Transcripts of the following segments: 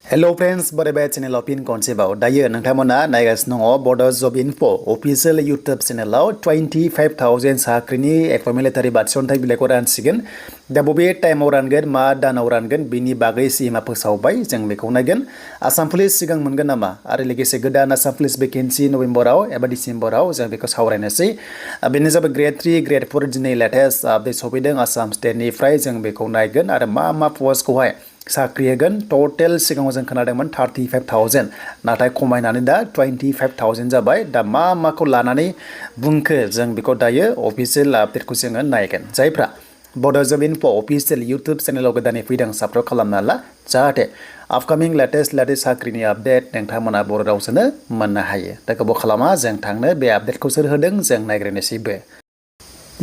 Hello friends, barabe channel of pin konsebao. Dayo nangtamona naigasno Bodo Job Info official YouTube channel 25,000 sakrini ekpa military batson thai bilai koran sigen. Da bobe time orangen ma dan orangen bini bagai si ma phsaubai jeng beko nagen. Assam Police sigang mongen nama. Are legese godan Assam Police vacancy November eba December jeng beko saurainasi. Bini jab Gr-3 Gr-4 jini latest update sobideng Assam state ni fry jeng beko naigen are ma post ko hai. साख्रियगन total सिगाङाव जों खोनादोंमोन 35,000 नाथाय खमायनानै दा 25,000 जाबाय दा माखौ लानानै बुंखो जों बेखौ दायो अफिशियेल आपडेटखौ जोङो नायगोन जायफ्रा Bodo Job Info अफिशियेल YouTube चेनेलाव गोदानै फैदों साबस्क्राइब खालामना ला जाहाथे अपकमिं लेटेस्ट साख्रिनि आपडेट नोंथांमोना बर' रावजोंनो मोननो हायो दा गोबाव खालामा जों थांनो बे आपडेटखौ सोर होदों जों नायग्रोनोसैबो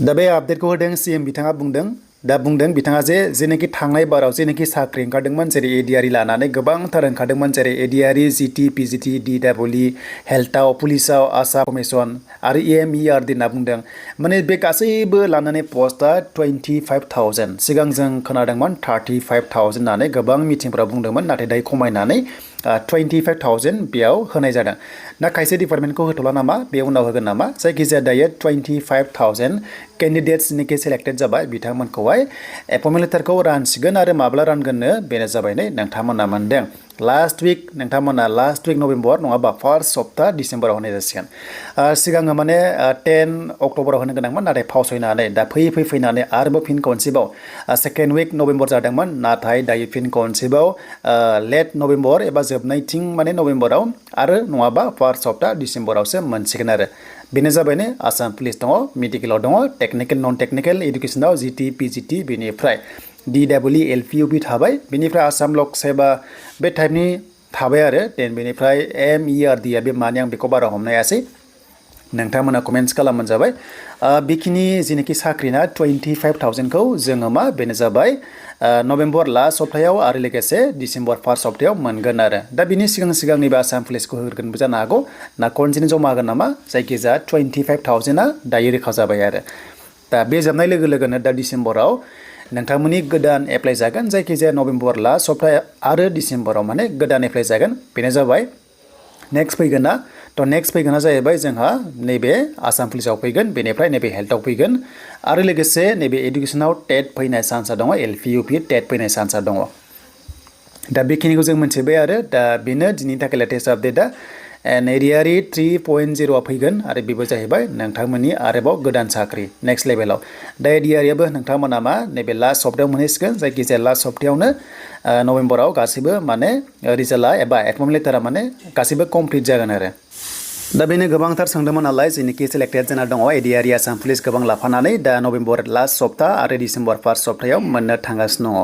दा बे आपडेटखौ होदों सीएम बिथाङा बुंदों बिथाङा जेनेखि थांनाय बाराव जेनेखि साख्रि ओंखारदोंमोन जेरै एडिआरइ लानानै गोबांथार ओंखारदोंमन जेरै एडिआरइ जीटी पीजीटी डीडब्लिउई हेल्थआव पुलिसाव आसाम कमिसन आरो एमईआरडी होनना बुंदों माने बे गासैबो लानानै पस्टआ 25,000 सिगां जों खोनादोंमोन 35,000 होननानै गोबां मिटिंफोराव बुंदोंमोन नाथाय दायो खमायनानै 25,000 बेयाव होनाय जादों ना खायसे डिपार्टमेन्टखौ होथ'ला नामा बे उनाव होगोन नामा जायखिजाया दायो 25,000 कैंडिडेट्स निके सेलेक्टेड जाबाय बिथांमोनखौहाय एपइन्टमेन्ट लेटारखौ रानसिगोन आरो माब्ला रानगोननो बेनो जाबाय नै नोंथांमोना मोनदों लास्ट वीक नभेम्बर नङाबा फर्स्ट सप्ता डिसेम्बराव होनाय जासिगोन सिगाङो माने 10 अक्ट'बराव होनो गोनांमोन नाथाय फावसयनानै दा फैनानै आरोबाव फिन खनसेबाव सेकेन्ड वीक नभेम्बर जादोंमोन नाथाय दायो फिन खनसेबाव लेट नभेम्बर एबा जोबनायथिं माने नभेम्बराव आरो नङाबा फर्स्ट सप्ता डिसेम्बरावसो मोनसिगोन आरो बेनो जाबाय नै आसाम पुलिस दङ मेडिकेलाव दङ टेक्निकल नन टेक्निकल एडुकेसनाव जीटी पीजीटी बेनिफ्राय डीडब्लिउई एलपीयूपी थाबाय बेनिफ्राय आसाम लक सेवा बे टाइपनि थाबाय आरो देन बेनिफ्राय एमईआरडी बे माने आं बेखौ बारा हमनो हायासै नोंथांमोना कमेन्ट्स खालामबानो जाबाय बेखिनि जेनेखि साख्रिना 25,000 खौ जोङो मा बेनो जाबाय नभेम्बर लास्ट सप्तायाव आरो लोगोसे डिसेम्बर फार्स्ट सप्तायाव मोनगोन आरो दा बिनि सिगांनि बे आसाम पुलिसखौ होगोनबो जानो हागौ ना खनसेनो जमा होगोन नामा जायखिजाया 25,000 दायो रोखा जाबाय आरो दा बे जोबनाय लोगो लोगोनो दा डिसेम्बराव नोंथांमोननि गोदान एप्लाइ जागोन जायखिजाया नभेम्बर लास्ट सप्ता आरो डिसेम्बराव माने गोदान एप्लाइ जागोन बेनो जाबाय नेक्स्ट फैगोना जाहैबाय जोंहा नैबे आसाम पुलिसाव फैगोन बेनिफ्राय नैबे हेल्थआव फैगोन आरो लोगोसे नैबे एडुकेसनाव टेट फैनाय चान्सआ दङ एलपीयूपी टेट फैनाय चान्सआ दङ दा बेखिनिखौ जों मोनथिबाय आरो दा बेनो दिनैनि थाखाय लेटेस्ट आपडेटआ एडिआरइ 3.0 फैगोन आरो बेबो जाहैबाय नोंथांमोननि आरोबाव गोदान साख्रि नेक्स्ट लेभेलाव दा एडिआरइआबो नोंथांमोना मा नैबे लास्ट सप्तायाव मोनहैसिगोन जायखिजाया लास्ट सप्तायावनो नभेम्बराव गासैबो माने रिजाल्टआ एबा एपइन्टमेन्ट लेटारा माने गासैबो कमप्लिट जागोन आरो दा बेनो गोबांथार सोंदोंमोन नालाय जेनेखि सेलेक्टेड जाना दङ एडिआरइ आसाम पुलिस गोबां लाफानानै दा नभेम्बर लास्ट सप्ता आरो डिसेम्बर फार्स्ट सप्तायाव मोननो थांगासिनो दङ